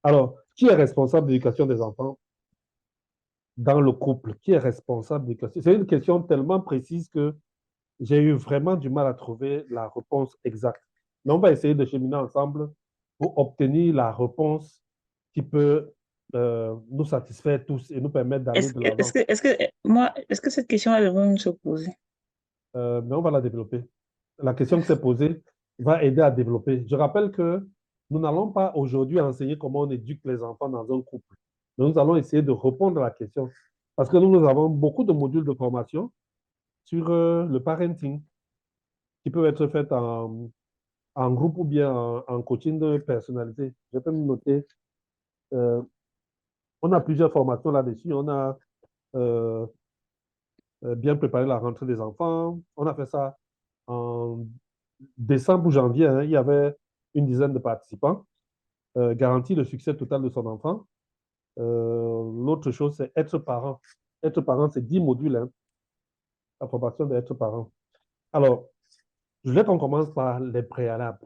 Alors, qui est responsable de l'éducation des enfants dans le couple? Qui est responsable de l'éducation? C'est une question tellement précise que j'ai eu vraiment du mal à trouver la réponse exacte. Mais on va essayer de cheminer ensemble pour obtenir la réponse qui peut nous satisfaire tous et nous permettre d'aller de l'avant. Est-ce que cette question est devrait se poser? Mais on va la développer. La question qui s'est posée va aider à développer. Je rappelle que nous n'allons pas aujourd'hui enseigner comment on éduque les enfants dans un couple. Mais nous allons essayer de répondre à la question. Parce que nous avons beaucoup de modules de formation sur le parenting qui peuvent être faits en groupe ou bien en coaching personnalisé. Je peux me noter. euh, on a plusieurs formations là-dessus. On a euh, bien préparé la rentrée des enfants. On a fait ça en décembre ou janvier. Hein. Il y avait une dizaine de participants. Garantit le succès total de son enfant. L'autre chose, c'est être parent. Être parent, c'est 10 modules, hein, la formation d'être parent. Alors, je voulais qu'on commence par les préalables.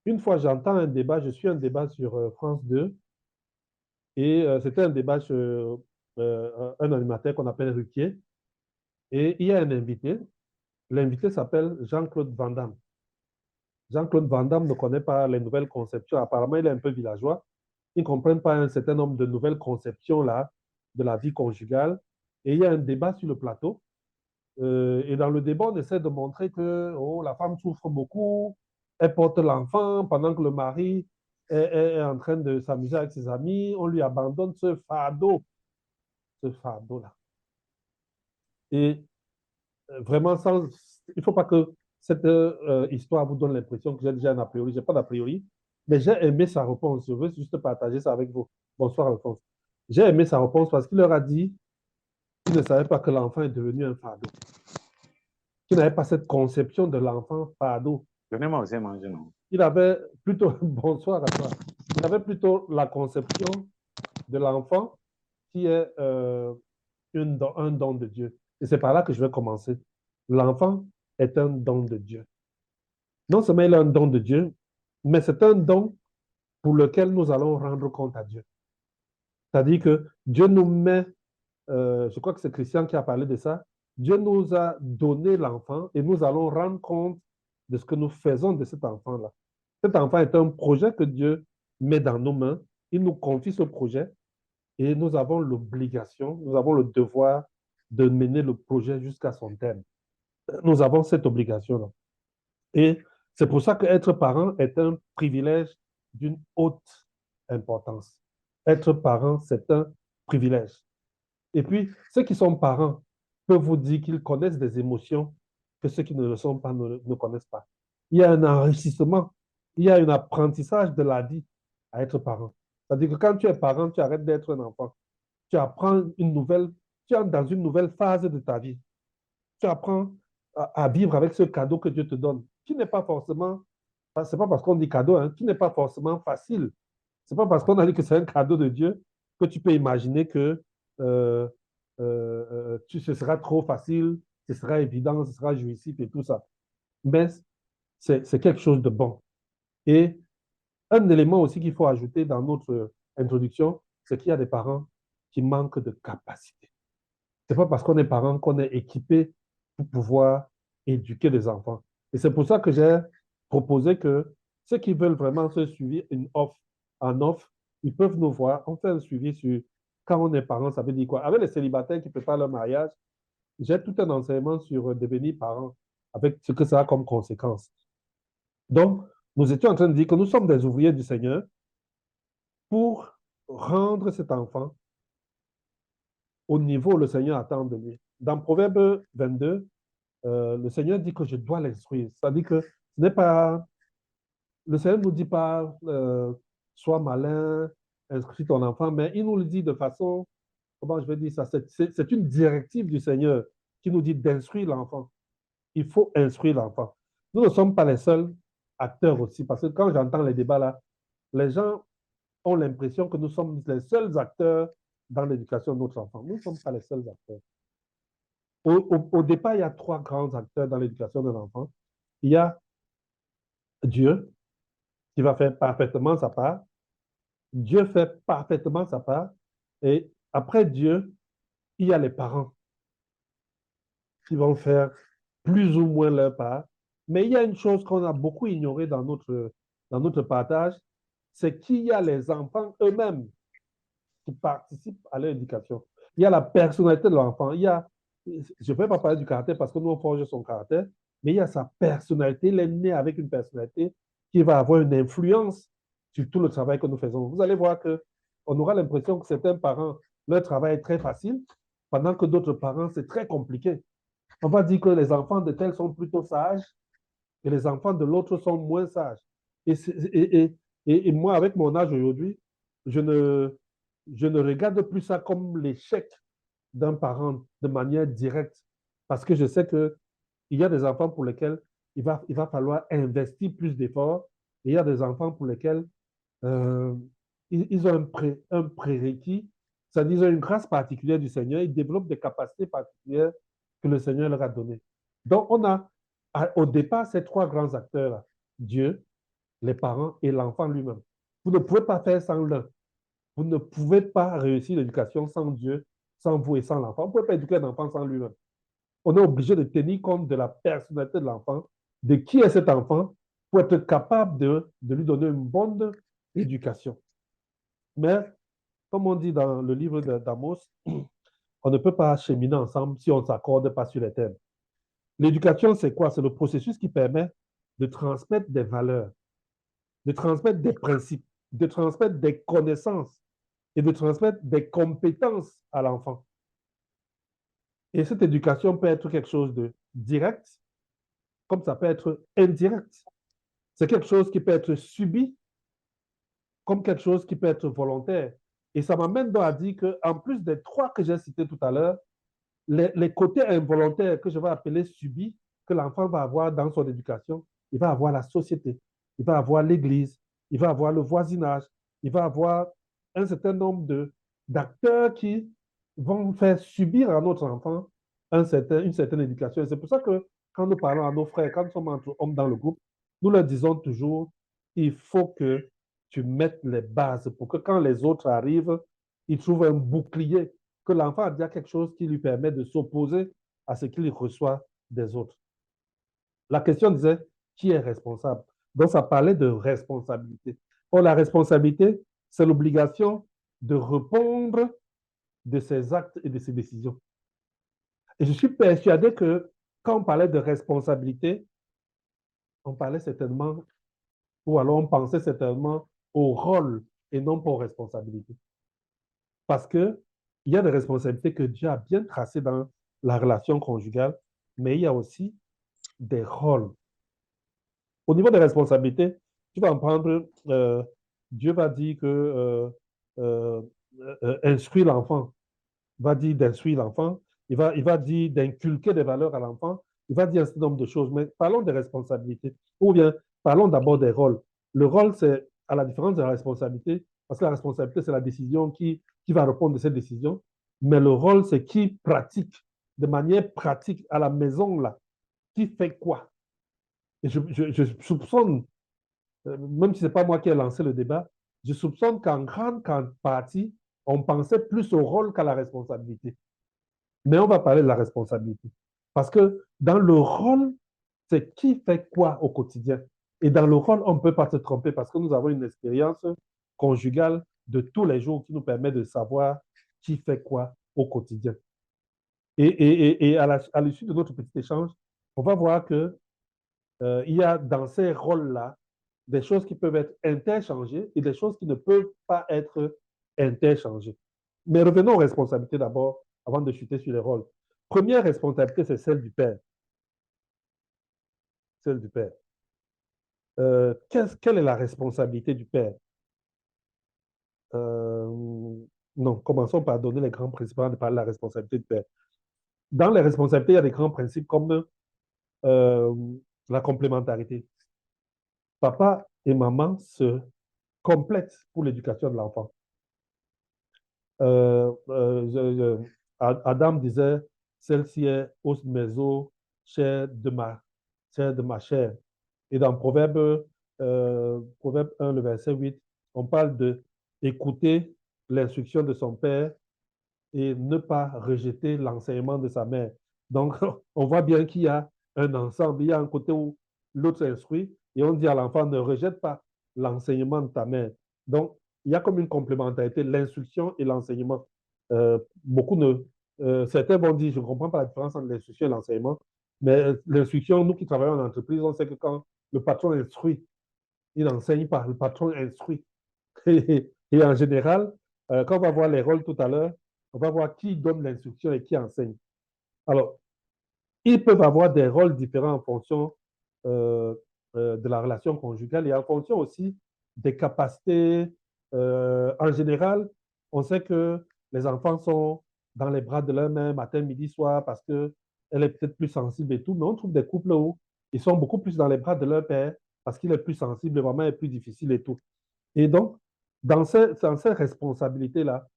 Une fois j'entends un débat, je suis un débat sur France 2, et c'était un débat sur un animateur qu'on appelle Ruquier, et il y a un invité. L'invité s'appelle Jean-Claude Van Damme. Jean-Claude Van Damme ne connaît pas les nouvelles conceptions. Apparemment, il est un peu villageois. Ils ne comprennent pas un certain nombre de nouvelles conceptions là, de la vie conjugale. Et il y a un débat sur le plateau. Et dans le débat, on essaie de montrer que oh, la femme souffre beaucoup, elle porte l'enfant pendant que le mari est en train de s'amuser avec ses amis. On lui abandonne ce fardeau-là. Et vraiment, il ne faut pas que cette histoire vous donne l'impression que j'ai déjà un a priori. Je n'ai pas d'a priori, mais j'ai aimé sa réponse. Je veux juste partager ça avec vous. Bonsoir, Alphonse. J'ai aimé sa réponse parce qu'il leur a dit qu'il ne savait pas que l'enfant est devenu un fardeau, qu'il n'avait pas cette conception de l'enfant fardeau. Donnez-moi aussi à manger, non? Il avait plutôt, bonsoir à toi, il avait plutôt la conception de l'enfant qui est un don de Dieu. Et c'est par là que je vais commencer. L'enfant est un don de Dieu. Non seulement il est un don de Dieu, mais c'est un don pour lequel nous allons rendre compte à Dieu. C'est-à-dire que Dieu nous met, je crois que c'est Christian qui a parlé de ça, Dieu nous a donné l'enfant et nous allons rendre compte de ce que nous faisons de cet enfant-là. Cet enfant est un projet que Dieu met dans nos mains. Il nous confie ce projet et nous avons l'obligation, nous avons le devoir de mener le projet jusqu'à son terme. Nous avons cette obligation-là. Et c'est pour ça qu'être parent est un privilège d'une haute importance. Être parent, c'est un privilège. Et puis, ceux qui sont parents peuvent vous dire qu'ils connaissent des émotions que ceux qui ne le sont pas ne connaissent pas. Il y a un enrichissement, il y a un apprentissage de la vie à être parent. C'est-à-dire que quand tu es parent, tu arrêtes d'être un enfant. Tu apprends une nouvelle, tu entres dans une nouvelle phase de ta vie. Tu apprends à vivre avec ce cadeau que Dieu te donne, qui n'est pas forcément, c'est pas parce qu'on dit cadeau, hein, qui n'est pas forcément facile. C'est pas parce qu'on a dit que c'est un cadeau de Dieu que tu peux imaginer que euh, ce sera trop facile, ce sera évident, ce sera jouissif et tout ça. Mais c'est quelque chose de bon. Et un élément aussi qu'il faut ajouter dans notre introduction, c'est qu'il y a des parents qui manquent de capacité. C'est pas parce qu'on est parent qu'on est équipé pour pouvoir éduquer les enfants. Et c'est pour ça que j'ai proposé que ceux qui veulent vraiment se suivre en offre, ils peuvent nous voir. On fait un suivi sur quand on est parent, ça veut dire quoi? Avec les célibataires qui préparent leur mariage, j'ai tout un enseignement sur devenir parent avec ce que ça a comme conséquence. Donc, nous étions en train de dire que nous sommes des ouvriers du Seigneur pour rendre cet enfant au niveau où le Seigneur attend de lui. Dans Proverbe 22, le Seigneur dit que je dois l'instruire. C'est-à-dire que ce n'est pas. Le Seigneur ne nous dit pas sois malin, instruis ton enfant, mais il nous le dit de façon. Comment je vais dire ça? C'est une directive du Seigneur qui nous dit d'instruire l'enfant. Il faut instruire l'enfant. Nous ne sommes pas les seuls acteurs aussi, parce que quand j'entends les débats là, les gens ont l'impression que nous sommes les seuls acteurs dans l'éducation de notre enfant. Nous ne sommes pas les seuls acteurs. Au départ, il y a trois grands acteurs dans l'éducation de l'enfant. Il y a Dieu, qui va faire parfaitement sa part. Dieu fait parfaitement sa part. Et après Dieu, il y a les parents qui vont faire plus ou moins leur part. Mais il y a une chose qu'on a beaucoup ignorée dans notre partage, c'est qu'il y a les enfants eux-mêmes qui participent à leur éducation. Il y a la personnalité de l'enfant. Il y a, je ne vais pas parler du caractère parce que nous, on forge son caractère, mais il y a sa personnalité. Il est né avec une personnalité qui va avoir une influence sur tout le travail que nous faisons. Vous allez voir qu'on aura l'impression que certains parents, leur travail est très facile, pendant que d'autres parents, c'est très compliqué. On va dire que les enfants de tel sont plutôt sages et les enfants de l'autre sont moins sages. Et, et moi, avec mon âge aujourd'hui, je ne, je ne regarde plus ça comme l'échec d'un parent de manière directe parce que je sais qu'il y a des enfants pour lesquels il va falloir investir plus d'efforts et il y a des enfants pour lesquels euh, ils ont un prérequis, c'est-à-dire une grâce particulière du Seigneur, ils développent des capacités particulières que le Seigneur leur a données. Donc, on a au départ ces trois grands acteurs-là, Dieu, les parents et l'enfant lui-même. Vous ne pouvez pas faire sans l'un. Vous ne pouvez pas réussir l'éducation sans Dieu, sans vous et sans l'enfant. Vous ne pouvez pas éduquer un enfant sans lui-même. On est obligé de tenir compte de la personnalité de l'enfant, de qui est cet enfant, pour être capable de lui donner une bonne éducation. Mais, comme on dit dans le livre d'Amos, on ne peut pas cheminer ensemble si on ne s'accorde pas sur les thèmes. L'éducation, c'est quoi? C'est le processus qui permet de transmettre des valeurs, de transmettre des principes, de transmettre des connaissances et de transmettre des compétences à l'enfant. Et cette éducation peut être quelque chose de direct, comme ça peut être indirect. C'est quelque chose qui peut être subi, comme quelque chose qui peut être volontaire. Et ça m'amène donc à dire qu'en plus des trois que j'ai cités tout à l'heure, les côtés involontaires que je vais appeler subis, que l'enfant va avoir dans son éducation, il va avoir la société, il va avoir l'église, il va avoir le voisinage, il va avoir un certain nombre d'acteurs qui vont faire subir à notre enfant une certaine éducation. Et c'est pour ça que quand nous parlons à nos frères, quand nous sommes entre hommes dans le groupe, nous leur disons toujours, il faut que tu mettes les bases pour que quand les autres arrivent, ils trouvent un bouclier, que l'enfant a déjà quelque chose qui lui permet de s'opposer à ce qu'il reçoit des autres. La question disait, qui est responsable? Donc, ça parlait de responsabilité. Or, la responsabilité, c'est l'obligation de répondre de ses actes et de ses décisions. Et je suis persuadé que quand on parlait de responsabilité, on parlait certainement, ou alors on pensait certainement au rôle et non pas aux responsabilités. Parce que il y a des responsabilités que Dieu a bien tracées dans la relation conjugale, mais il y a aussi des rôles. Au niveau des responsabilités, tu vas en prendre, Dieu va dire que euh, instruire l'enfant, va dire d'instruire l'enfant, il va dire d'inculquer des valeurs à l'enfant, il va dire un certain nombre de choses, mais parlons des responsabilités, ou bien parlons d'abord des rôles. Le rôle, c'est à la différence de la responsabilité, parce que la responsabilité, c'est la décision qui va répondre de cette décision, mais le rôle, c'est qui pratique de manière pratique à la maison, là, qui fait quoi. Et je soupçonne, même si ce n'est pas moi qui ai lancé le débat, je soupçonne qu'en grande partie, on pensait plus au rôle qu'à la responsabilité. Mais on va parler de la responsabilité. Parce que dans le rôle, c'est qui fait quoi au quotidien. Et dans le rôle, on ne peut pas se tromper parce que nous avons une expérience conjugale de tous les jours qui nous permet de savoir qui fait quoi au quotidien. Et à l'issue de notre petit échange, on va voir que il y a dans ces rôles-là des choses qui peuvent être interchangées et des choses qui ne peuvent pas être interchangées. Mais revenons aux responsabilités d'abord, avant de chuter sur les rôles. Première responsabilité, c'est celle du père. Celle du père. Quelle est la responsabilité du père? Non, commençons par donner les grands principes avant de parler de la responsabilité du père. Dans les responsabilités, il y a des grands principes comme euh, la complémentarité. Papa et maman se complètent pour l'éducation de l'enfant. Euh, euh, Adam disait, celle-ci est os de mes os, chair de ma chair. Et dans Proverbe 1, le verset 8, on parle de écouter l'instruction de son père et ne pas rejeter l'enseignement de sa mère. Donc, on voit bien qu'il y a un ensemble, il y a un côté où l'autre instruit et on dit à l'enfant ne rejette pas l'enseignement de ta mère. Donc, il y a comme une complémentarité, l'instruction et l'enseignement. Beaucoup ne, certains vont dire, je ne comprends pas la différence entre l'instruction et l'enseignement, mais l'instruction, nous qui travaillons en entreprise, on sait que quand le patron instruit, il n'enseigne pas, le patron instruit. Et en général, quand on va voir les rôles tout à l'heure, on va voir qui donne l'instruction et qui enseigne. Alors, ils peuvent avoir des rôles différents en fonction euh, de la relation conjugale et en fonction aussi des capacités. En général, on sait que les enfants sont dans les bras de leur mère matin, midi, soir parce qu'elle est peut-être plus sensible et tout, mais on trouve des couples où ils sont beaucoup plus dans les bras de leur père parce qu'il est plus sensible, maman est plus difficile et tout. Et donc, dans ces responsabilités-là,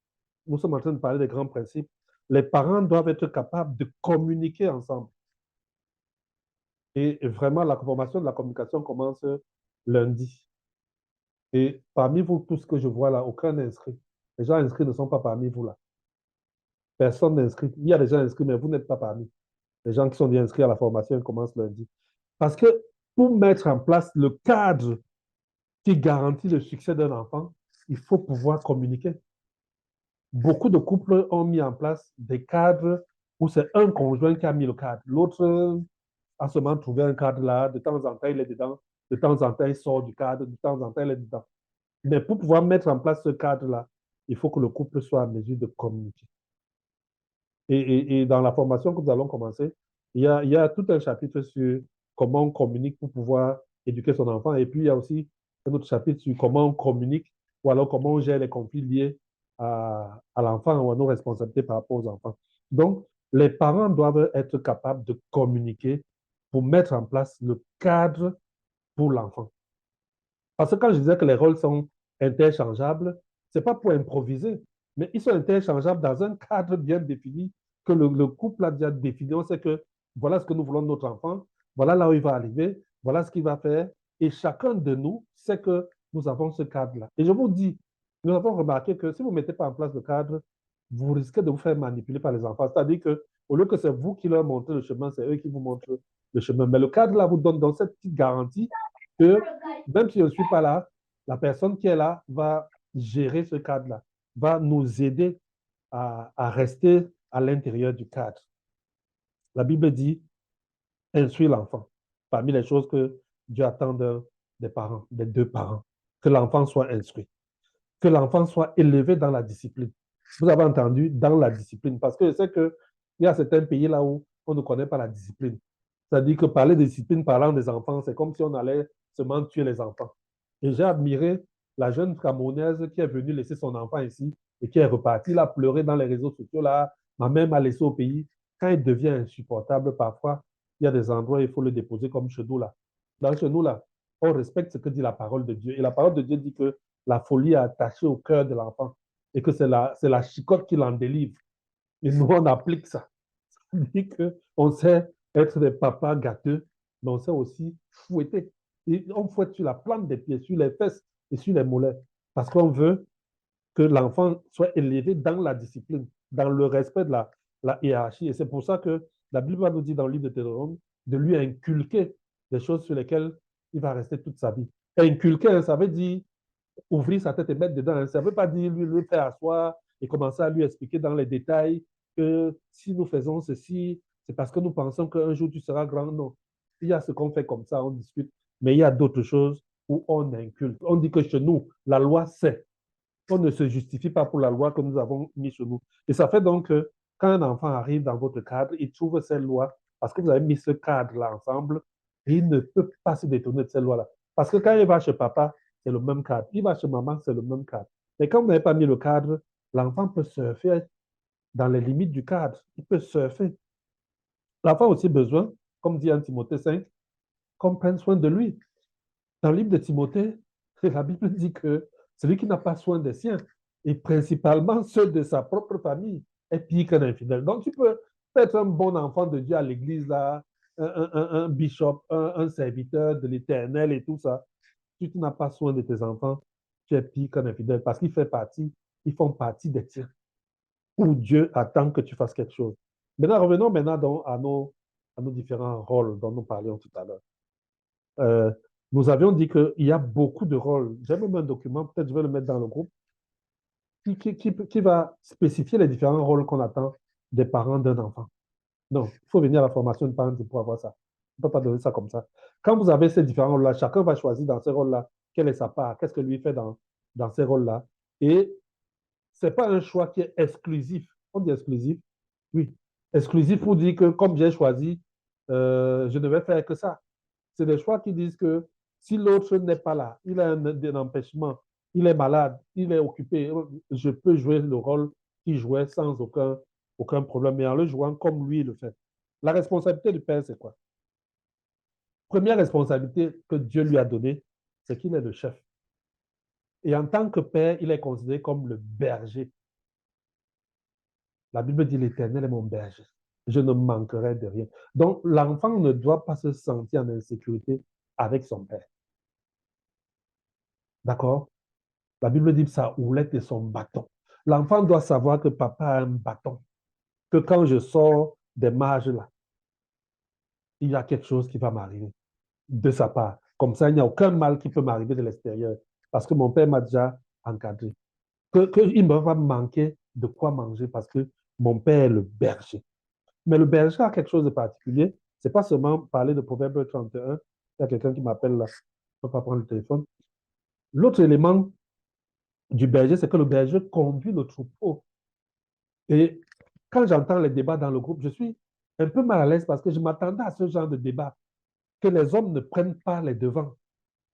nous sommes en train de parler des grands principes. Les parents doivent être capables de communiquer ensemble. Et vraiment, la formation de la communication commence lundi. Et parmi vous, tout ce que je vois là, aucun inscrit. Les gens inscrits ne sont pas parmi vous là. Personne n'est inscrit. Il y a des gens inscrits, mais vous n'êtes pas parmi. Les gens qui sont inscrits à la formation commencent lundi. Parce que pour mettre en place le cadre qui garantit le succès d'un enfant, il faut pouvoir communiquer. Beaucoup de couples ont mis en place des cadres où c'est un conjoint qui a mis le cadre. L'autre a seulement trouvé un cadre là, de temps en temps il est dedans, de temps en temps il sort du cadre, de temps en temps il est dedans. Mais pour pouvoir mettre en place ce cadre-là, il faut que le couple soit en mesure de communiquer. Et dans la formation que nous allons commencer, il y a tout un chapitre sur comment on communique pour pouvoir éduquer son enfant. Et puis, il y a aussi un autre chapitre sur comment on communique ou alors comment on gère les conflits liés à l'enfant ou à nos responsabilités par rapport aux enfants. Donc, les parents doivent être capables de communiquer pour mettre en place le cadre pour l'enfant. Parce que quand je disais que les rôles sont interchangeables, ce n'est pas pour improviser, mais ils sont interchangeables dans un cadre bien défini que le couple a déjà défini. On sait que voilà ce que nous voulons de notre enfant, voilà là où il va arriver, voilà ce qu'il va faire. Et chacun de nous sait que nous avons ce cadre-là. Et je vous dis, nous avons remarqué que si vous ne mettez pas en place le cadre, vous risquez de vous faire manipuler par les enfants. C'est-à-dire qu'au lieu que c'est vous qui leur montrez le chemin, c'est eux qui vous montrent le chemin. Mais le cadre-là vous donne donc cette petite garantie que même si je ne suis pas là, la personne qui est là va gérer ce cadre-là, va nous aider à rester à l'intérieur du cadre. La Bible dit, instruire l'enfant. Parmi les choses que Dieu attend des parents, des deux parents, que l'enfant soit instruit, que l'enfant soit élevé dans la discipline. Vous avez entendu, dans la discipline, parce que je sais qu'il y a certains pays là où on ne connaît pas la discipline. C'est-à-dire que parler de discipline parlant des enfants, c'est comme si on allait seulement tuer les enfants. Et j'ai admiré la jeune Camerounaise qui est venue laisser son enfant ici et qui est repartie là, pleurer dans les réseaux sociaux là. Ma mère m'a laissé au pays. Quand il devient insupportable, parfois, il y a des endroits où il faut le déposer comme chez nous là. Dans chez nous là, on respecte ce que dit la parole de Dieu. Et la parole de Dieu dit que la folie est attachée au cœur de l'enfant et que c'est la chicotte qui l'en délivre. Et nous, on applique ça. Ça dit qu'on sait être des papas gâteux, mais on sait aussi fouetter. Et on fouette sur la plante des pieds, sur les fesses et sur les mollets, parce qu'on veut que l'enfant soit élevé dans la discipline, dans le respect de la hiérarchie. Et c'est pour ça que la Bible nous dit dans le livre de Deutéronome de lui inculquer des choses sur lesquelles il va rester toute sa vie. Et inculquer, ça veut dire ouvrir sa tête et mettre dedans. Ça ne veut pas dire lui faire asseoir et commencer à lui expliquer dans les détails que si nous faisons ceci, c'est parce que nous pensons qu'un jour tu seras grand. Non. Il y a ce qu'on fait comme ça, on discute, mais il y a d'autres choses où on inculte. On dit que chez nous, la loi c'est. On ne se justifie pas pour la loi que nous avons mise chez nous. Et ça fait donc que quand un enfant arrive dans votre cadre, il trouve cette loi parce que vous avez mis ce cadre-là ensemble, et il ne peut pas se détourner de cette loi-là. Parce que quand il va chez papa, c'est le même cadre. Il va chez maman, c'est le même cadre. Mais quand vous n'avez pas mis le cadre, l'enfant peut surfer dans les limites du cadre. Il peut surfer. L'enfant a aussi besoin, comme dit en Timothée 5, qu'on prenne soin de lui. Dans le livre de Timothée, la Bible dit que celui qui n'a pas soin des siens, et principalement ceux de sa propre famille, est pire qu'un infidèle. Donc, tu peux être un bon enfant de Dieu à l'église, là, un bishop, un serviteur de l'éternel et tout ça. Si tu n'as pas soin de tes enfants, tu es pire qu'un infidèle parce ils font partie des tiens, où Dieu attend que tu fasses quelque chose. Maintenant, revenons maintenant à nos différents rôles dont nous parlions tout à l'heure. Nous avions dit qu'il y a beaucoup de rôles. J'ai même un document, peut-être je vais le mettre dans le groupe, qui va spécifier les différents rôles qu'on attend des parents d'un enfant. Non, il faut venir à la formation de parents pour avoir ça. On ne peut pas donner ça comme ça. Quand vous avez ces différents rôles-là, chacun va choisir dans ces rôles-là quelle est sa part, qu'est-ce que lui fait dans ces rôles-là. Et ce n'est pas un choix qui est exclusif. On dit exclusif? Oui. Exclusif pour dire que comme j'ai choisi, je ne vais faire que ça. C'est des choix qui disent que si l'autre n'est pas là, il a un empêchement, il est malade, il est occupé, je peux jouer le rôle qu'il jouait sans aucun problème, mais en le jouant comme lui le fait. La responsabilité du père, c'est quoi? Première responsabilité que Dieu lui a donnée, c'est qu'il est le chef. Et en tant que père, il est considéré comme le berger. La Bible dit l'Éternel est mon berger. Je ne manquerai de rien. Donc, l'enfant ne doit pas se sentir en insécurité avec son père. D'accord? La Bible dit sa houlette et son bâton. L'enfant doit savoir que papa a un bâton. Que quand je sors des marges là, il y a quelque chose qui va m'arriver de sa part. Comme ça, il n'y a aucun mal qui peut m'arriver de l'extérieur. Parce que mon père m'a déjà encadré. Il ne va pas manquer de quoi manger parce que mon père est le berger. Mais le berger a quelque chose de particulier. Ce n'est pas seulement parler de Proverbe 31. Il y a quelqu'un qui m'appelle là. Je ne peux pas prendre le téléphone. L'autre élément du berger, c'est que le berger conduit le troupeau. Et quand j'entends les débats dans le groupe, je suis un peu mal à l'aise parce que je m'attendais à ce genre de débat, que les hommes ne prennent pas les devants.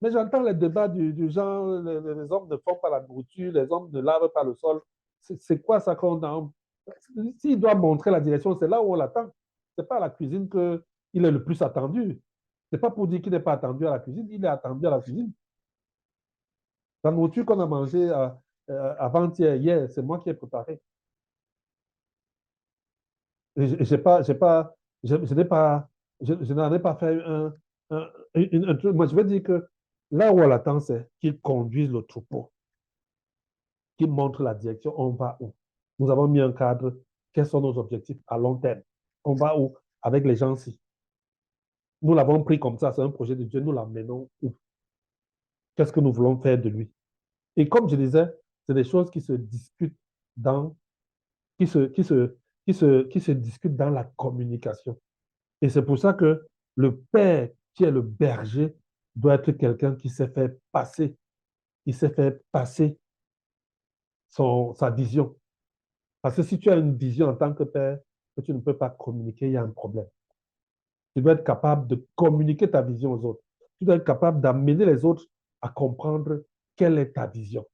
Mais j'entends les débats du genre, les hommes ne font pas la nourriture, les hommes ne lavent pas le sol. C'est quoi ça qu'on a? S'il doit montrer la direction, c'est là où on l'attend. Ce n'est pas à la cuisine qu'il est le plus attendu. Ce n'est pas pour dire qu'il n'est pas attendu à la cuisine, il est attendu à la cuisine. La nourriture qu'on a mangée avant-hier, hier, c'est moi qui ai préparé. J'ai pas, je n'ai pas, je n'en ai pas fait un truc. Moi, je veux dire que là où on l'attend, c'est qu'il conduise le troupeau, qu'il montre la direction, on va où. Nous avons mis un cadre, quels sont nos objectifs à long terme? On va où avec les gens-ci? Nous l'avons pris comme ça, c'est un projet de Dieu, nous l'amenons où? Qu'est-ce que nous voulons faire de lui? Et comme je disais, c'est des choses qui se discutent dans, qui se, qui se, qui se discutent dans la communication. Et c'est pour ça que le père, qui est le berger, doit être quelqu'un qui sait faire passer, qui sait faire passer sa vision. Parce que si tu as une vision en tant que père, que tu ne peux pas communiquer, il y a un problème. Tu dois être capable de communiquer ta vision aux autres. Tu dois être capable d'amener les autres à comprendre quelle est ta vision.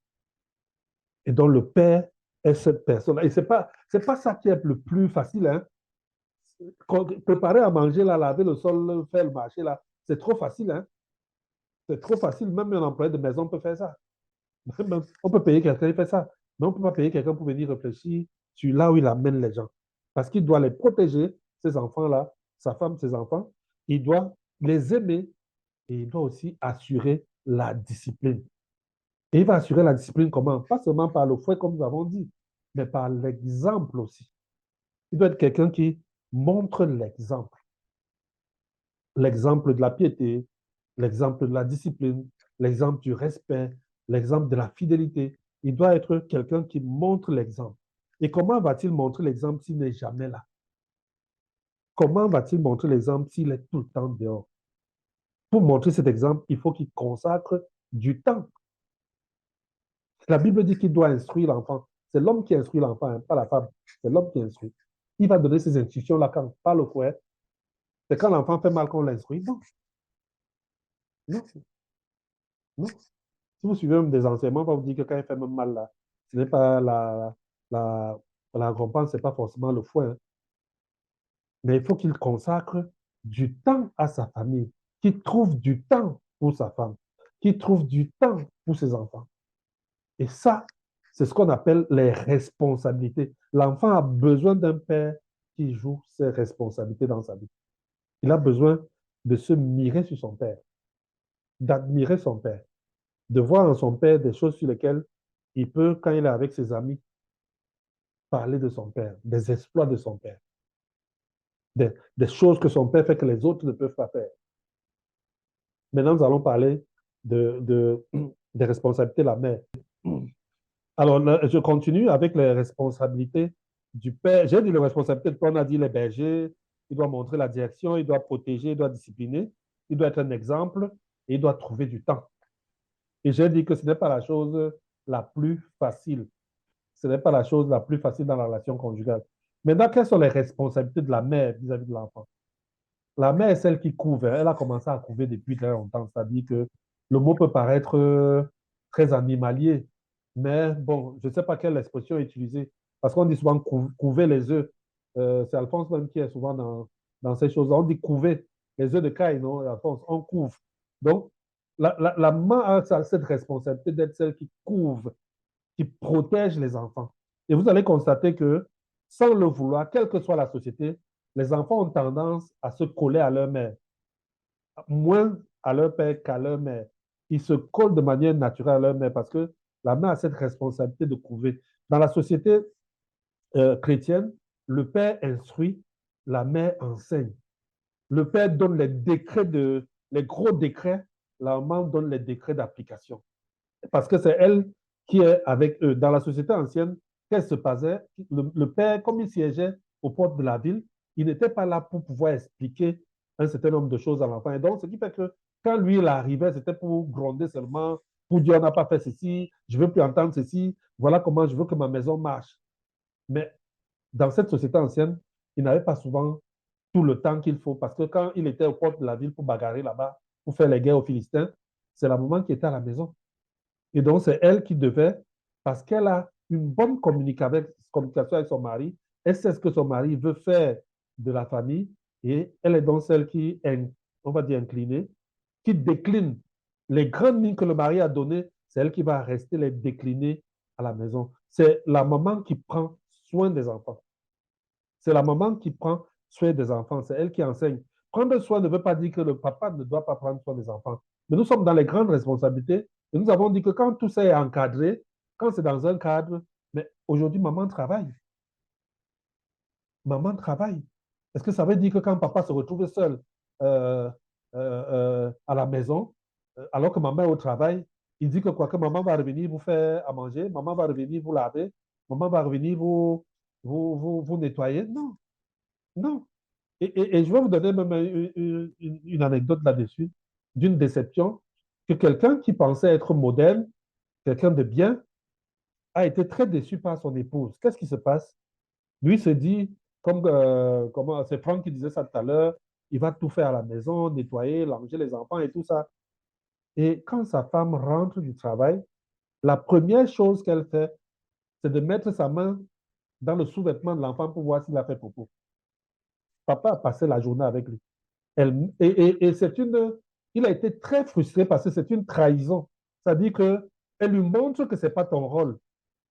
Et donc le père est cette personne. Et c'est pas ça qui est le plus facile, hein. Préparer à manger, là, laver le sol, faire le marché, là, c'est trop facile, hein. C'est trop facile. Même un employé de maison peut faire ça. On peut payer quelqu'un qui fait ça. Mais on ne peut pas payer quelqu'un pour venir réfléchir sur là où il amène les gens. Parce qu'il doit les protéger, ces enfants-là, sa femme, ses enfants. Il doit les aimer et il doit aussi assurer la discipline. Et il va assurer la discipline comment? Pas seulement par le fouet, comme nous avons dit, mais par l'exemple aussi. Il doit être quelqu'un qui montre l'exemple. L'exemple de la piété, l'exemple de la discipline, l'exemple du respect, l'exemple de la fidélité. Il doit être quelqu'un qui montre l'exemple. Et comment va-t-il montrer l'exemple s'il n'est jamais là? Comment va-t-il montrer l'exemple s'il est tout le temps dehors? Pour montrer cet exemple, il faut qu'il consacre du temps. La Bible dit qu'il doit instruire l'enfant. C'est l'homme qui instruit l'enfant, hein, pas la femme. C'est l'homme qui instruit. Il va donner ces instructions-là quand? Pas le fouet. C'est quand l'enfant fait mal qu'on l'instruit? Non. Non. Non. Si vous suivez même des enseignements, on va vous dire que quand il fait même mal, là, ce n'est pas la, la récompense, ce n'est pas forcément le fouet, hein. Mais il faut qu'il consacre du temps à sa famille, qu'il trouve du temps pour sa femme, qu'il trouve du temps pour ses enfants. Et ça, c'est ce qu'on appelle les responsabilités. L'enfant a besoin d'un père qui joue ses responsabilités dans sa vie. Il a besoin de se mirer sur son père, d'admirer son père. de voir en son père des choses sur lesquelles il peut, quand il est avec ses amis, parler de son père, des exploits de son père, des choses que son père fait que les autres ne peuvent pas faire. Maintenant, nous allons parler des responsabilités de la mère. Alors, je continue avec les responsabilités du père. J'ai dit les responsabilités de père, on a dit les bergers, il doit montrer la direction, il doit protéger, il doit discipliner, il doit être un exemple et il doit trouver du temps. Et j'ai dit que ce n'est pas la chose la plus facile. Ce n'est pas la chose la plus facile dans la relation conjugale. Maintenant, quelles sont les responsabilités de la mère vis-à-vis de l'enfant? La mère est celle qui couvre. Elle a commencé à couver depuis très longtemps. C'est-à-dire que le mot peut paraître très animalier, mais bon, je ne sais pas quelle expression utiliser. Parce qu'on dit souvent couver les œufs. C'est Alphonse même qui est souvent dans ces choses-là. On dit couver les œufs de caille, non, Alphonse? On couvre. Donc, la maman a cette responsabilité d'être celle qui couvre, qui protège les enfants. Et vous allez constater que, sans le vouloir, quelle que soit la société, les enfants ont tendance à se coller à leur mère, moins à leur père qu'à leur mère. Ils se collent de manière naturelle à leur mère parce que la mère a cette responsabilité de couver. Dans la société chrétienne, le père instruit, la mère enseigne. Le père donne les gros décrets, la maman donne les décrets d'application. Parce que c'est elle qui est avec eux. Dans la société ancienne, qu'est-ce qui se passait? Le père, comme il siégeait aux portes de la ville, il n'était pas là pour pouvoir expliquer un certain nombre de choses à l'enfant. Et donc, ce qui fait que quand lui, il arrivait, c'était pour gronder seulement, pour dire, on n'a pas fait ceci, je ne veux plus entendre ceci, voilà comment je veux que ma maison marche. Mais dans cette société ancienne, il n'avait pas souvent tout le temps qu'il faut, parce que quand il était aux portes de la ville pour bagarrer là-bas, pour faire les guerres aux Philistins, c'est la maman qui était à la maison. Et donc, c'est elle qui devait, parce qu'elle a une bonne communication avec son mari, elle sait ce que son mari veut faire de la famille, et elle est donc celle qui est, on va dire, inclinée, qui décline les grandes lignes que le mari a données, c'est elle qui va rester les décliner à la maison. C'est la maman qui prend soin des enfants. C'est la maman qui prend soin des enfants, c'est elle qui enseigne. Prendre soin ne veut pas dire que le papa ne doit pas prendre soin des enfants. Mais nous sommes dans les grandes responsabilités et nous avons dit que quand tout ça est encadré, quand c'est dans un cadre, mais aujourd'hui, maman travaille. Maman travaille. Est-ce que ça veut dire que quand papa se retrouve seul euh, à la maison, alors que maman est au travail, il dit que quoi que maman va revenir vous faire à manger, maman va revenir vous laver, maman va revenir vous nettoyer? Non, non. Et je vais vous donner même une anecdote là-dessus, d'une déception, que quelqu'un qui pensait être modèle, quelqu'un de bien, a été très déçu par son épouse. Qu'est-ce qui se passe? Lui se dit, comment, c'est Franck qui disait ça tout à l'heure, il va tout faire à la maison, nettoyer, langer les enfants et tout ça. Et quand sa femme rentre du travail, la première chose qu'elle fait, c'est de mettre sa main dans le sous-vêtement de l'enfant pour voir s'il a fait popo. Papa a passé la journée avec lui. Il a été très frustré parce que c'est une trahison. C'est-à-dire qu'elle lui montre que ce n'est pas ton rôle.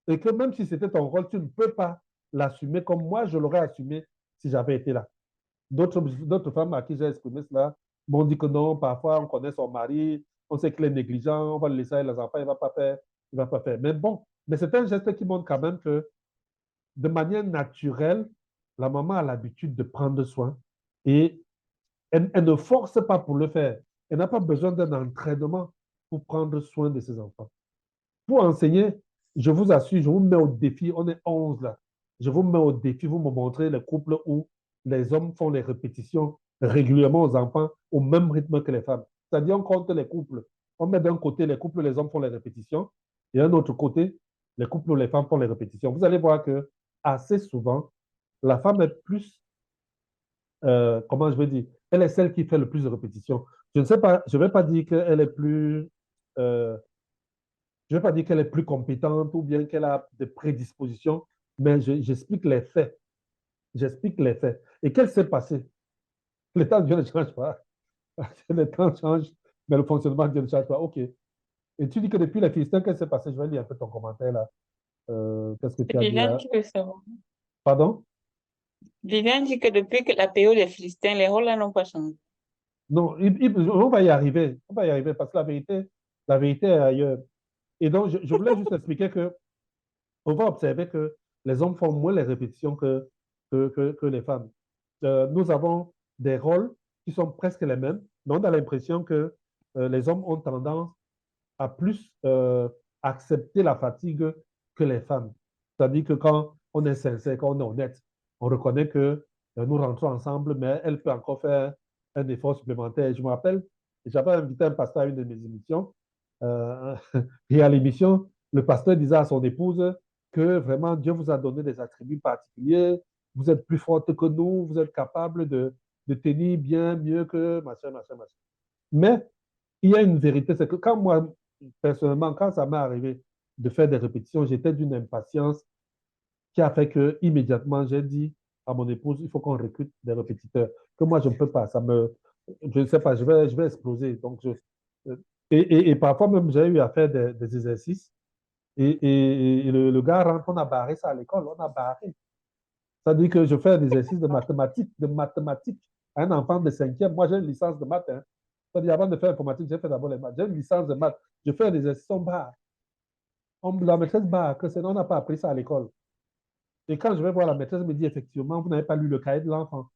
Et que même si c'était ton rôle, tu ne peux pas l'assumer comme moi, je l'aurais assumé si j'avais été là. D'autres femmes à qui j'ai exprimé cela m'ont dit que non, parfois on connaît son mari, on sait qu'il est négligent, on va le laisser avec les enfants, il ne va pas faire, il va pas faire. Mais bon, mais c'est un geste qui montre quand même que de manière naturelle, la maman a l'habitude de prendre soin et elle ne force pas pour le faire. Elle n'a pas besoin d'un entraînement pour prendre soin de ses enfants. Pour enseigner, je vous assure, je vous mets au défi, on est 11 là. Je vous mets au défi, vous me montrez les couples où les hommes font les répétitions régulièrement aux enfants au même rythme que les femmes. C'est-à-dire, on compte les couples. On met d'un côté les couples où les hommes font les répétitions et d'un autre côté, les couples où les femmes font les répétitions. Vous allez voir que assez souvent, la femme est plus comment je vais dire, elle est celle qui fait le plus de répétitions. Je ne sais pas, je ne vais pas dire qu'elle est plus, euh, je vais pas dire qu'elle est plus compétente ou bien qu'elle a des prédispositions, mais j'explique les faits. J'explique les faits. Et qu'est-ce qui s'est passé? Le temps de Dieu ne change pas. Le temps change, mais le fonctionnement de Dieu ne change pas. OK. Et tu dis que depuis les Philistins, qu'est-ce qui s'est passé? Je vais lire un peu ton commentaire là. Qu'est-ce que tu C'est as dit Viviane là? qui veut savoir. Pardon? Viviane dit que depuis que la période des Philistins, les rôles là n'ont pas changé. Non, on va y arriver. On va y arriver parce que la vérité, La vérité est ailleurs. Et donc, je voulais juste expliquer que on va observer que les hommes font moins les répétitions que les femmes. Nous avons des rôles qui sont presque les mêmes, mais on a l'impression que les hommes ont tendance à plus accepter la fatigue que les femmes. C'est-à-dire que quand on est sincère, quand on est honnête, on reconnaît que nous rentrons ensemble, mais elle peut encore faire un effort supplémentaire. Je me rappelle, j'avais invité un pasteur à une de mes émissions, euh, et à l'émission, le pasteur disait à son épouse que vraiment Dieu vous a donné des attributs particuliers, vous êtes plus forte que nous, vous êtes capable de tenir bien mieux que machin, machin, machin. Mais il y a une vérité, c'est que quand moi, personnellement, quand ça m'est arrivé de faire des répétitions, j'étais d'une impatience qui a fait que immédiatement j'ai dit à mon épouse, il faut qu'on recrute des répétiteurs. Que moi, je ne peux pas. Je ne sais pas, je vais exploser. Et parfois même, j'ai eu à faire des exercices. Et le gars rentre, on a barré ça à l'école, on a barré. Ça dit que je fais des exercices de mathématiques à un enfant de cinquième. Moi, j'ai une licence de maths. Hein. C'est-à-dire, avant de faire informatique, j'ai fait d'abord les maths. J'ai une licence de maths. Je fais des exercices, on barre. La maîtresse barre, que c'est on n'a pas appris ça à l'école. Et quand je vais voir la maîtresse, elle me dit effectivement, vous n'avez pas lu le cahier de l'enfant.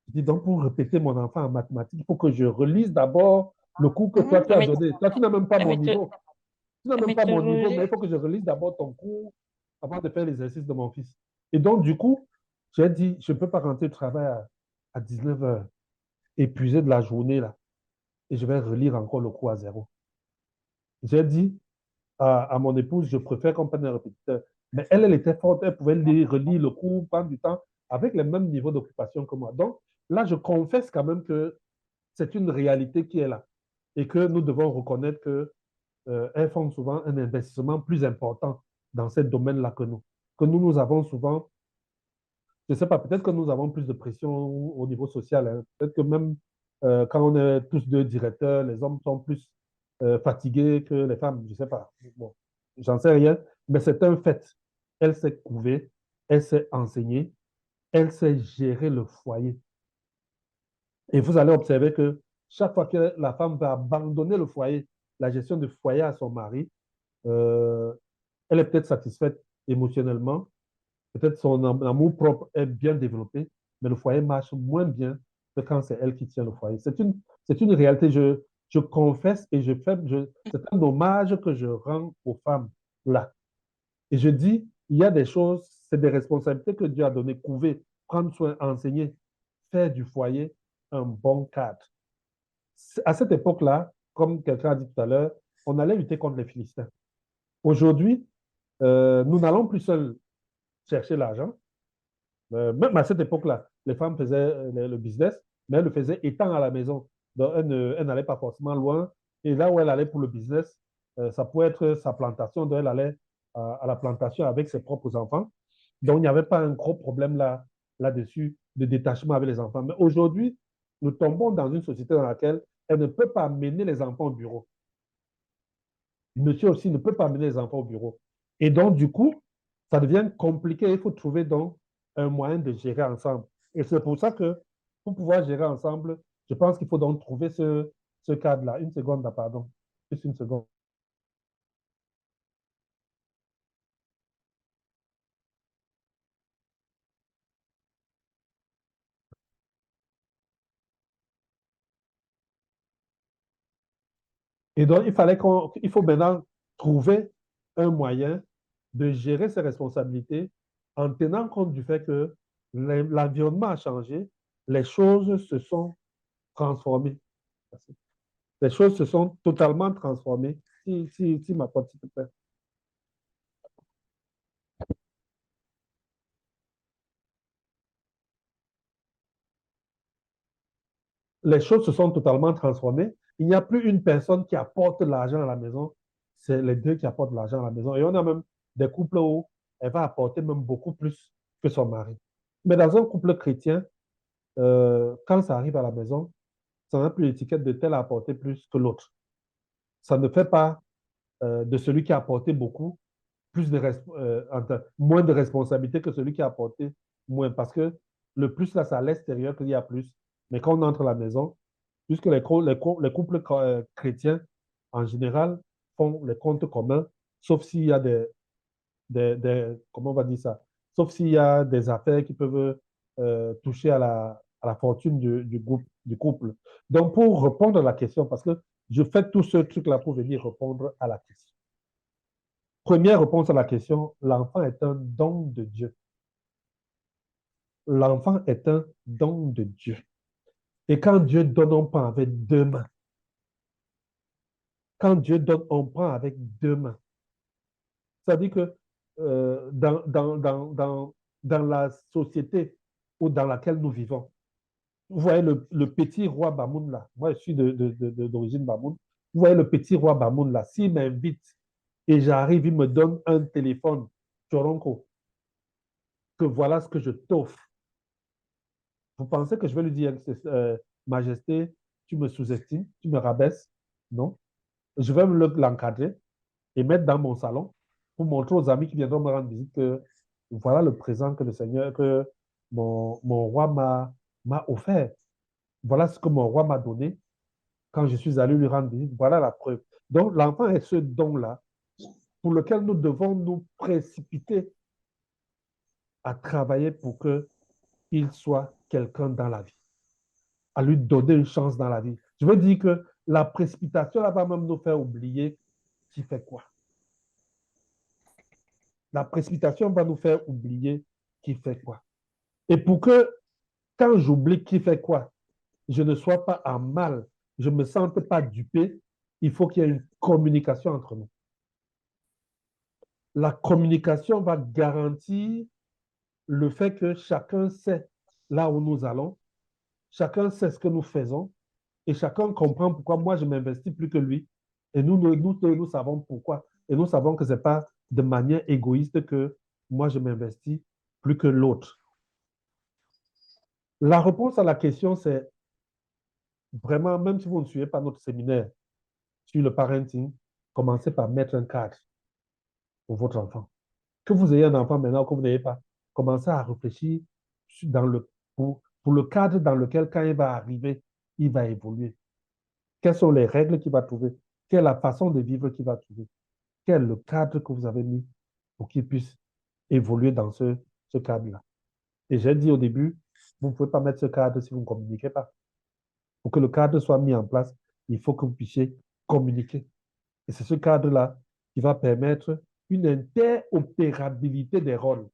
Je dis donc, pour répéter mon enfant en mathématiques, il faut que je relise d'abord le cours que toi Mhm. tu as donné. Toi, tu n'as même pas La mon méthode, niveau. Tu n'as la même pas mon niveau, mais il méthodologie. faut que je relise d'abord ton cours avant de faire l'exercice de mon fils. Et donc, du coup, j'ai dit, je ne peux pas rentrer au travail à 19 heures, épuisé de la journée, là, et je vais relire encore le cours à zéro. J'ai dit à mon épouse, je préfère qu'on prenne un répétiteur. Mais elle, elle était forte, elle pouvait lire, relire le cours, prendre du temps, avec le même niveau d'occupation que moi. Donc, là, je confesse quand même que c'est une réalité qui est là et que nous devons reconnaître qu'elles font souvent un investissement plus important dans ce domaine-là que nous. Que nous avons souvent, je ne sais pas, peut-être que nous avons plus de pression au niveau social. Hein. Peut-être que même quand on est tous deux directeurs, les hommes sont plus fatigués que les femmes. Je ne sais pas. Bon, j'en sais rien, mais c'est un fait. Elle s'est couvée, elle s'est enseignée, elle sait gérer le foyer. Et vous allez observer que chaque fois que la femme va abandonner le foyer, la gestion du foyer à son mari, euh, elle est peut-être satisfaite émotionnellement, peut-être son amour propre est bien développé, mais le foyer marche moins bien que quand c'est elle qui tient le foyer. C'est une réalité. Je confesse et c'est un hommage que je rends aux femmes là. Et je dis, il y a des choses, c'est des responsabilités que Dieu a données, couver, prendre soin, enseigner, faire du foyer un bon cadre. À cette époque-là, comme quelqu'un a dit tout à l'heure, on allait lutter contre les Philistins. Aujourd'hui, nous n'allons plus seuls chercher l'argent. Même à cette époque-là, les femmes faisaient le business, mais elles le faisaient étant à la maison. Donc, elle n'allait pas forcément loin. Et là où elle allait pour le business, ça pouvait être sa plantation. Donc, elle allait à la plantation avec ses propres enfants. Donc, il n'y avait pas un gros problème là-dessus de détachement avec les enfants. Mais aujourd'hui, nous tombons dans une société dans laquelle elle ne peut pas amener les enfants au bureau. Monsieur aussi ne peut pas amener les enfants au bureau. Et donc, du coup, ça devient compliqué. Il faut trouver donc un moyen de gérer ensemble. Et c'est pour ça que pour pouvoir gérer ensemble, je pense qu'il faut donc trouver ce cadre-là. Une seconde, là, pardon. Juste une seconde. Et donc, il faut maintenant trouver un moyen de gérer ses responsabilités en tenant compte du fait que l'environnement a changé, les choses se sont transformées. Les choses se sont totalement transformées. Si ma pote, s'il te plaît. Les choses se sont totalement transformées. Il n'y a plus une personne qui apporte l'argent à la maison, c'est les deux qui apportent l'argent à la maison. Et on a même des couples où elle va apporter même beaucoup plus que son mari. Mais dans un couple chrétien, quand ça arrive à la maison, ça n'a plus l'étiquette de tel a apporté plus que l'autre. Ça ne fait pas de celui qui a apporté beaucoup moins de responsabilité que celui qui a apporté moins. Parce que le plus, là, c'est à l'extérieur qu'il y a plus. Mais quand on entre à la maison, puisque les couples chrétiens, en général, font les comptes communs, sauf s'il y a comment on va dire ça, sauf s'il y a des affaires qui peuvent toucher à la fortune du couple. Donc, pour répondre à la question, parce que je fais tout ce truc-là pour venir répondre à la question. Première réponse à la question, l'enfant est un don de Dieu. L'enfant est un don de Dieu. Et quand Dieu donne, on prend avec deux mains. Quand Dieu donne, on prend avec deux mains. Ça veut dire que dans la société ou dans laquelle nous vivons, vous voyez le petit roi Bamoun là, moi je suis d'origine Bamoun, vous voyez le petit roi Bamoun là, s'il m'invite et j'arrive, il me donne un téléphone, Choronko, que voilà ce que je t'offre. Vous pensez que je vais lui dire, Majesté, tu me sous-estimes, tu me rabaisses? Non. Je vais l'encadrer et mettre dans mon salon pour montrer aux amis qui viendront me rendre visite que voilà le présent que le Seigneur, que mon roi m'a offert. Voilà ce que mon roi m'a donné quand je suis allé lui rendre visite. Voilà la preuve. Donc, l'enfant est ce don-là pour lequel nous devons nous précipiter à travailler pour qu'il soit quelqu'un dans la vie, à lui donner une chance dans la vie. Je veux dire que la précipitation là, va même nous faire oublier qui fait quoi. La précipitation va nous faire oublier qui fait quoi. Et pour que, quand j'oublie qui fait quoi, je ne sois pas en mal, je ne me sente pas dupé, il faut qu'il y ait une communication entre nous. La communication va garantir le fait que chacun sait là où nous allons, chacun sait ce que nous faisons, et chacun comprend pourquoi moi je m'investis plus que lui. Et nous savons pourquoi. Et nous savons que ce n'est pas de manière égoïste que moi je m'investis plus que l'autre. La réponse à la question, c'est vraiment, même si vous ne suivez pas notre séminaire sur le parenting, commencez par mettre un cadre pour votre enfant. Que vous ayez un enfant maintenant ou que vous n'ayez pas, commencez à réfléchir pour le cadre dans lequel, quand il va arriver, il va évoluer. Quelles sont les règles qu'il va trouver? Quelle est la façon de vivre qu'il va trouver? Quel est le cadre que vous avez mis pour qu'il puisse évoluer dans ce cadre-là? Et j'ai dit au début, vous ne pouvez pas mettre ce cadre si vous ne communiquez pas. Pour que le cadre soit mis en place, il faut que vous puissiez communiquer. Et c'est ce cadre-là qui va permettre une interopérabilité des rôles.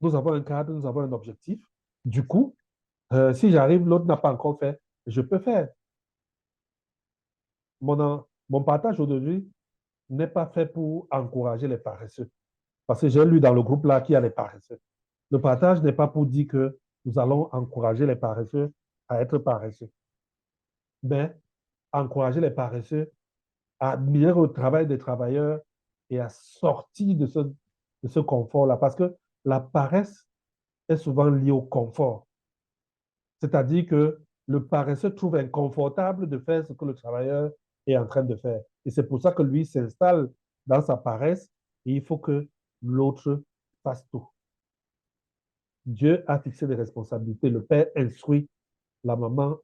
Nous avons un cadre, nous avons un objectif. Du coup, si j'arrive, l'autre n'a pas encore fait, je peux faire. Mon partage aujourd'hui n'est pas fait pour encourager les paresseux. Parce que j'ai lu dans le groupe là qu'il y a les paresseux. Le partage n'est pas pour dire que nous allons encourager les paresseux à être paresseux, mais encourager les paresseux à admirer le travail des travailleurs et à sortir de ce confort-là. Parce que la paresse est souvent liée au confort. C'est-à-dire que le paresseux trouve inconfortable de faire ce que le travailleur est en train de faire. Et c'est pour ça que lui s'installe dans sa paresse et il faut que l'autre fasse tout. Dieu a fixé des responsabilités. Le père instruit, la maman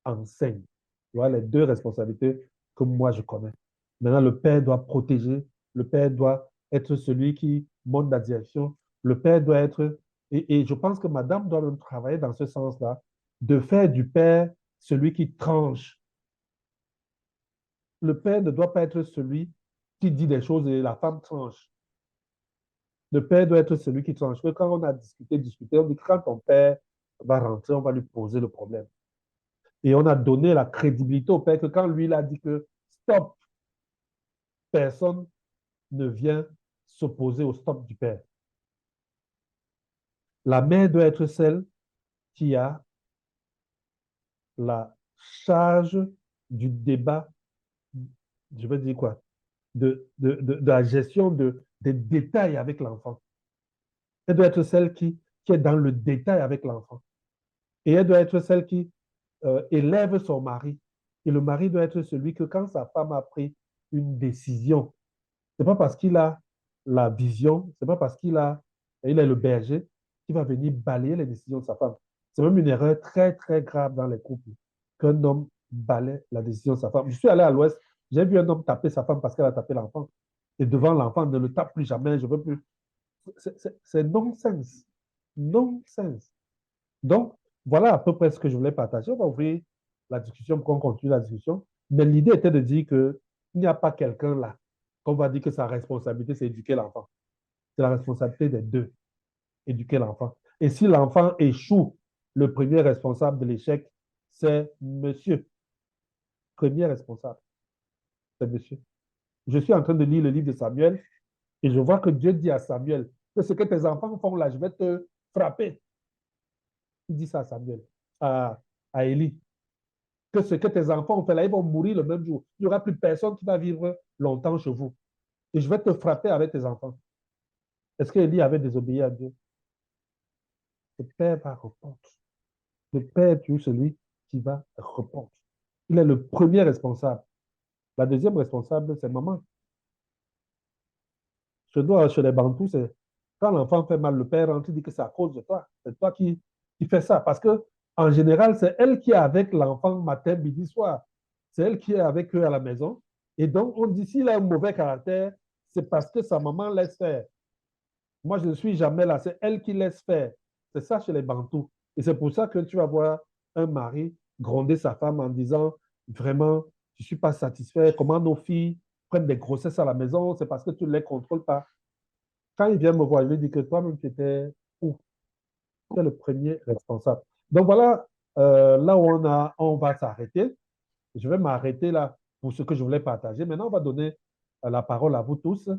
enseigne. Voilà les deux responsabilités que moi je connais. Maintenant, le père doit protéger, le père doit être celui qui monte la direction, le père doit être, et je pense que madame doit même travailler dans ce sens-là, de faire du père celui qui tranche. Le père ne doit pas être celui qui dit des choses et la femme tranche. Le père doit être celui qui tranche. Quand on a discuté, on dit que quand ton père va rentrer, on va lui poser le problème. Et on a donné la crédibilité au père que quand lui, il a dit que stop, personne ne vient s'opposer au stop du père. La mère doit être celle qui a la charge du débat, je veux dire quoi, de la gestion des détails avec l'enfant. Elle doit être celle qui est dans le détail avec l'enfant. Et elle doit être celle qui élève son mari. Et le mari doit être celui que quand sa femme a pris une décision, ce n'est pas parce qu'il a la vision, ce n'est pas parce il est le berger qui va venir balayer les décisions de sa femme. C'est même une erreur très, très grave dans les couples qu'un homme balaie la décision de sa femme. Je suis allé à l'Ouest, J'ai vu un homme taper sa femme parce qu'elle a tapé l'enfant. Et devant l'enfant, ne le tape plus jamais, je ne veux plus. C'est non-sens. Non-sens. Donc, voilà à peu près ce que je voulais partager. On va ouvrir la discussion pour qu'on continue la discussion. Mais l'idée était de dire qu'il n'y a pas quelqu'un là qu'on va dire que sa responsabilité, c'est éduquer l'enfant. C'est la responsabilité des deux, éduquer l'enfant. Et si l'enfant échoue, le premier responsable de l'échec, c'est monsieur. Premier responsable, c'est monsieur. Je suis en train de lire le livre de Samuel et je vois que Dieu dit à Samuel que ce que tes enfants font là, je vais te frapper. Il dit ça à Samuel, à Élie. Que ce que tes enfants ont fait là, ils vont mourir le même jour. Il n'y aura plus personne qui va vivre longtemps chez vous. Et je vais te frapper avec tes enfants. Est-ce qu'Élie avait désobéi à Dieu? Le père va répondre. Le père est toujours celui qui va répondre. Il est le premier responsable. La deuxième responsable, c'est maman. Chez les Bantous, c'est quand l'enfant fait mal, le père rentre, il dit que c'est à cause de toi. C'est toi qui fais ça. Parce que, en général, c'est elle qui est avec l'enfant matin, midi, soir. C'est elle qui est avec eux à la maison. Et donc, on dit s'il a un mauvais caractère, c'est parce que sa maman laisse faire. Moi, je ne suis jamais là. C'est elle qui laisse faire. C'est ça chez les Bantous. Et c'est pour ça que tu vas voir un mari gronder sa femme en disant vraiment, je ne suis pas satisfait. Comment nos filles prennent des grossesses à la maison? C'est parce que tu ne les contrôles pas. Quand il vient me voir, il me dit que toi-même, tu étais où? Tu es le premier responsable. Donc voilà, là où on va s'arrêter. Je vais m'arrêter là pour ce que je voulais partager. Maintenant, on va donner la parole à vous tous.